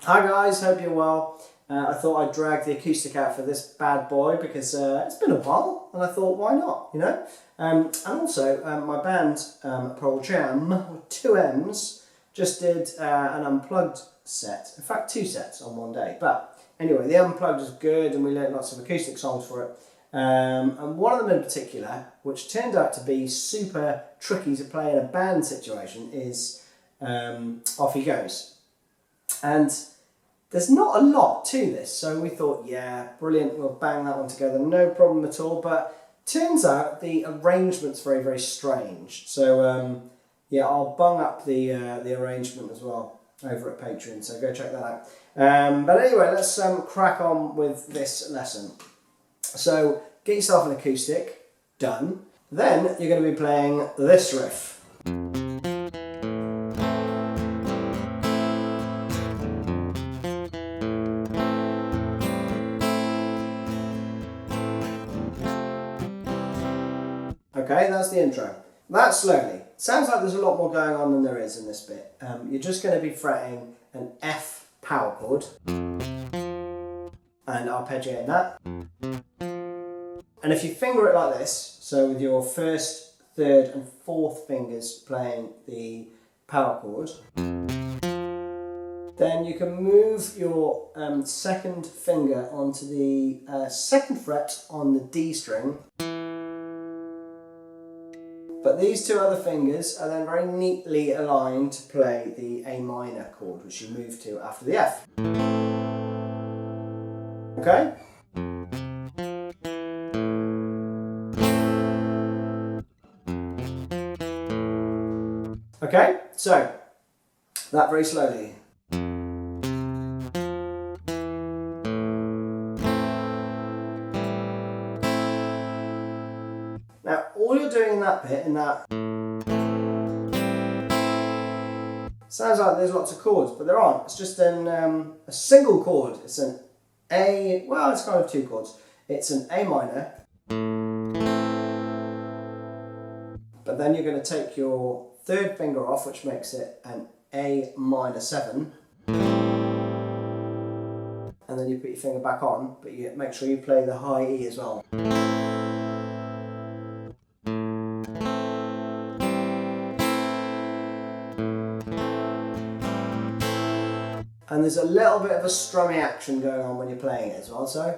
Hi guys, hope you're well. I thought I'd drag the acoustic out for this bad boy because it's been a while and I thought why not, you know? And also my band Pearl Jam with 2 M's just did an unplugged set, in fact 2 sets on one day. But anyway, the unplugged was good and we learned lots of acoustic songs for it. And one of them in particular, which turned out to be super tricky to play in a band situation, is Off He Goes. And there's not a lot to this, so we thought, yeah, brilliant, we'll bang that one together, no problem at all. But turns out the arrangement's very, very strange. So yeah, I'll bung up the arrangement as well over at Patreon, so go check that out. But anyway, let's crack on with this lesson. So get yourself an acoustic, done. Then you're going to be playing this riff. Okay, that's the intro. That slowly. Sounds like there's a lot more going on than there is in this bit. You're just going to be fretting an F power chord and arpeggiating that. And if you finger it like this, so with your 1st, 3rd and 4th fingers playing the power chord, then you can move your 2nd finger onto the 2nd fret on the D string. But these 2 other fingers are then very neatly aligned to play the A minor chord, which you move to after the F. Okay? Okay, so that very slowly. Now, all you're doing in that bit, sounds like there's lots of chords, but there aren't. It's just a single chord. It's an A, well, it's kind of 2 chords. It's an A minor, but then you're going to take your 3rd finger off, which makes it an A minor 7. And then you put your finger back on, but you make sure you play the high E as well. And there's a little bit of a strummy action going on when you're playing it as well, so.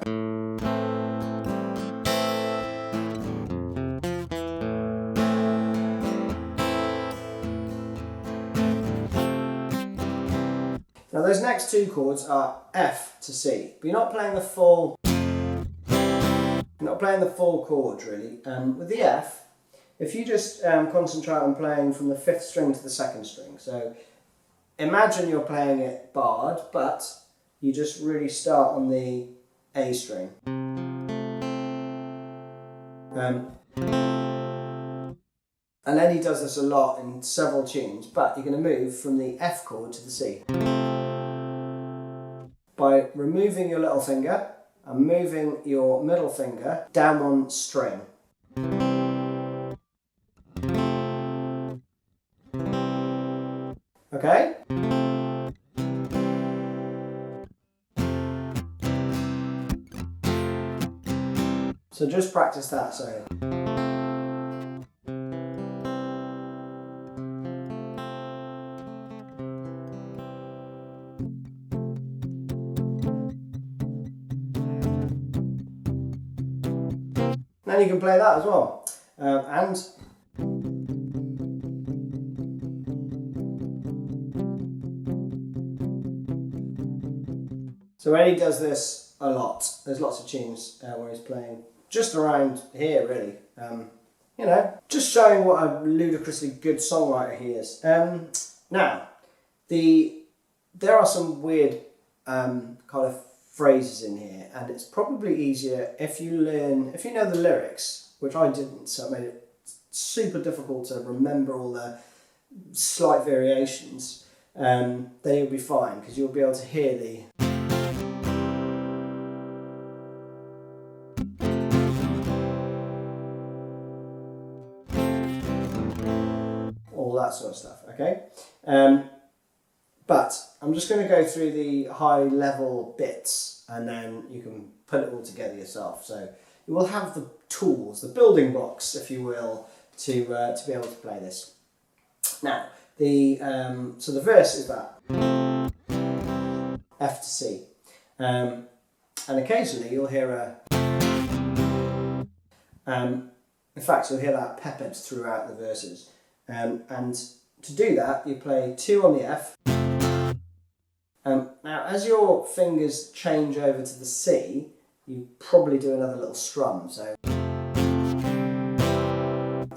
Now those next 2 chords are F to C, but you're not playing the full chord really. With the F, if you just concentrate on playing from the 5th string to the 2nd string, so imagine you're playing it barred, but you just really start on the A string. And then he does this a lot in several tunes, but you're going to move from the F chord to the C. By removing your little finger and moving your middle finger down 1 string. Okay? So just practice that, sorry. Now you can play that as well. So Eddie does this a lot. There's lots of tunes where he's playing just around here, really. You know, just showing what a ludicrously good songwriter he is. Now, there are some weird kind of phrases in here, and it's probably easier if you know the lyrics, which I didn't, so it made it super difficult to remember all the slight variations. Then you'll be fine, because you'll be able to hear all that sort of stuff, okay? But I'm just going to go through the high level bits and then you can put it all together yourself. So you will have the tools, the building blocks, if you will, to be able to play this. Now, so the verse is that F to C. And occasionally you'll hear in fact, you'll hear that peppered throughout the verses. And to do that, you play 2 on the F. Now, as your fingers change over to the C, you probably do another little strum. So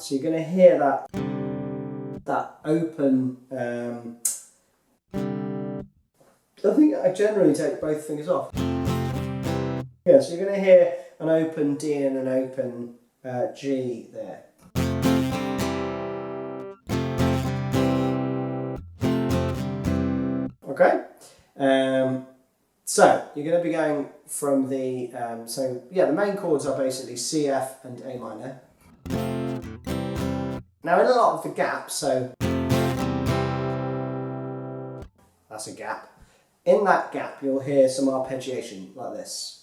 you're going to hear that open. I think I generally take both fingers off. Yeah, so you're going to hear an open D and an open G there. Okay, so you're going to be going from the, the main chords are basically C, F and A minor. Now in a lot of the gaps, so that's a gap. In that gap you'll hear some arpeggiation like this.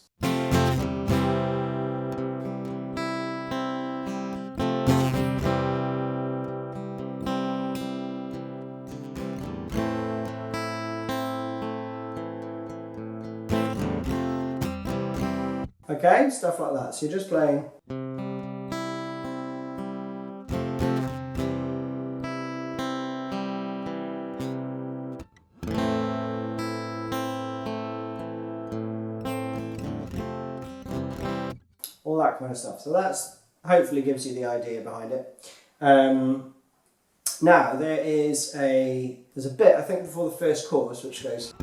Okay, stuff like that. So you're just playing. All that kind of stuff. So that's hopefully gives you the idea behind it. Now there's a bit I think before the first chorus which goes.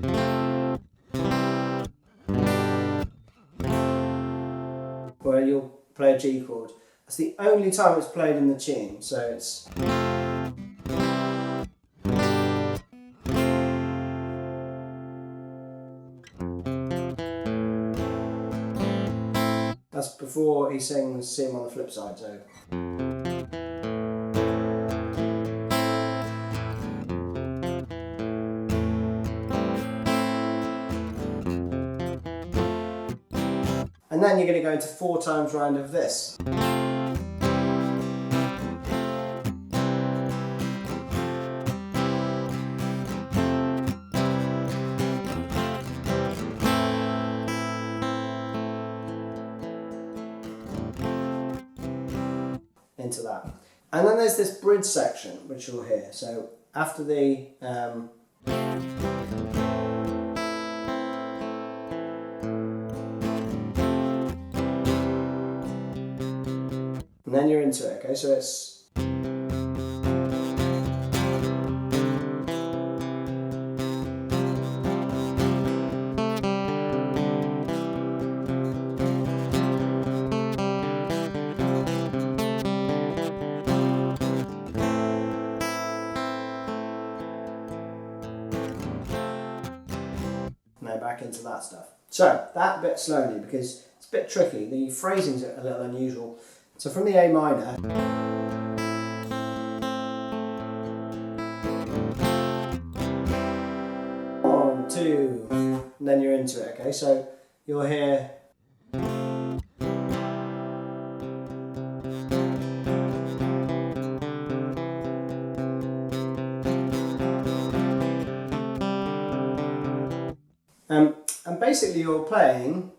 Where you'll play a G chord. That's the only time it's played in the tune, so it's. That's before he sings "See 'Em on the Flip Side." So. And then you're going to go into 4 times round of this. Into that. And then there's this bridge section which you'll hear. So after the and then you're into it, okay? So it's. Now back into that stuff. So that bit slowly because it's a bit tricky. The phrasing's a little unusual. So from the A minor, 1, 2, and then you're into it, okay? So you'll hear and basically you're playing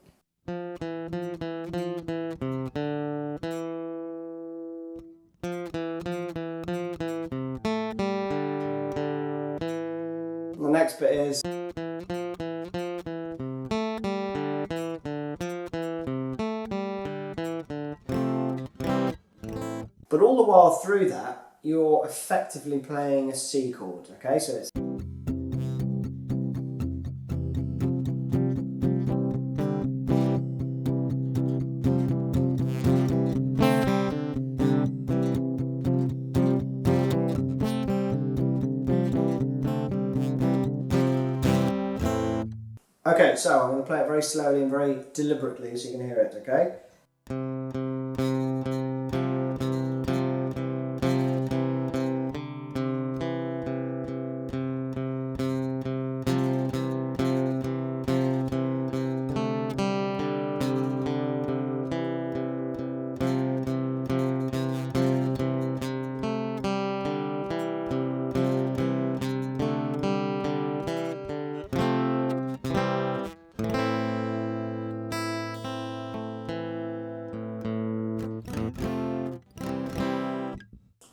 the next bit is but all the while through that you're effectively playing a C chord, okay? So it's okay, so I'm going to play it very slowly and very deliberately so you can hear it, okay?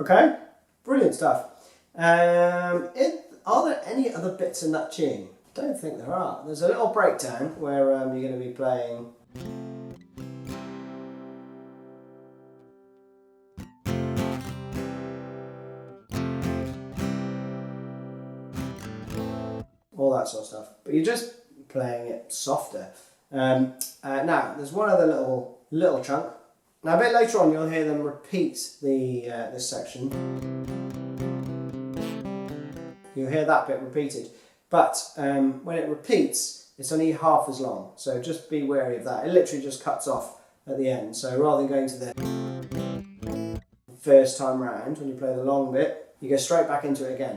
Okay, brilliant stuff. Are there any other bits in that tune? Don't think there are. There's a little breakdown where you're going to be playing. All that sort of stuff. But you're just playing it softer. Now, there's one other little chunk. Now, a bit later on, you'll hear them repeat this section. You'll hear that bit repeated. But when it repeats, it's only half as long. So just be wary of that. It literally just cuts off at the end. So rather than going to the first time round, when you play the long bit, you go straight back into it again.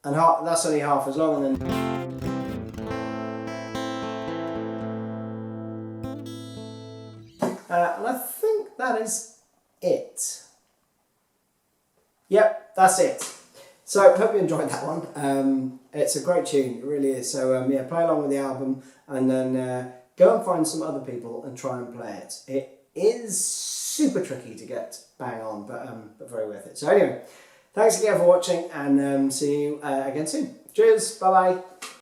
And that's only half as long, and then and I think that is it. Yep, that's it. So I hope you enjoyed that one. It's a great tune, it really is. So yeah, play along with the album, and then go and find some other people and try and play it. It is super tricky to get bang on, but very worth it. So anyway, thanks again for watching, and see you again soon. Cheers, bye bye.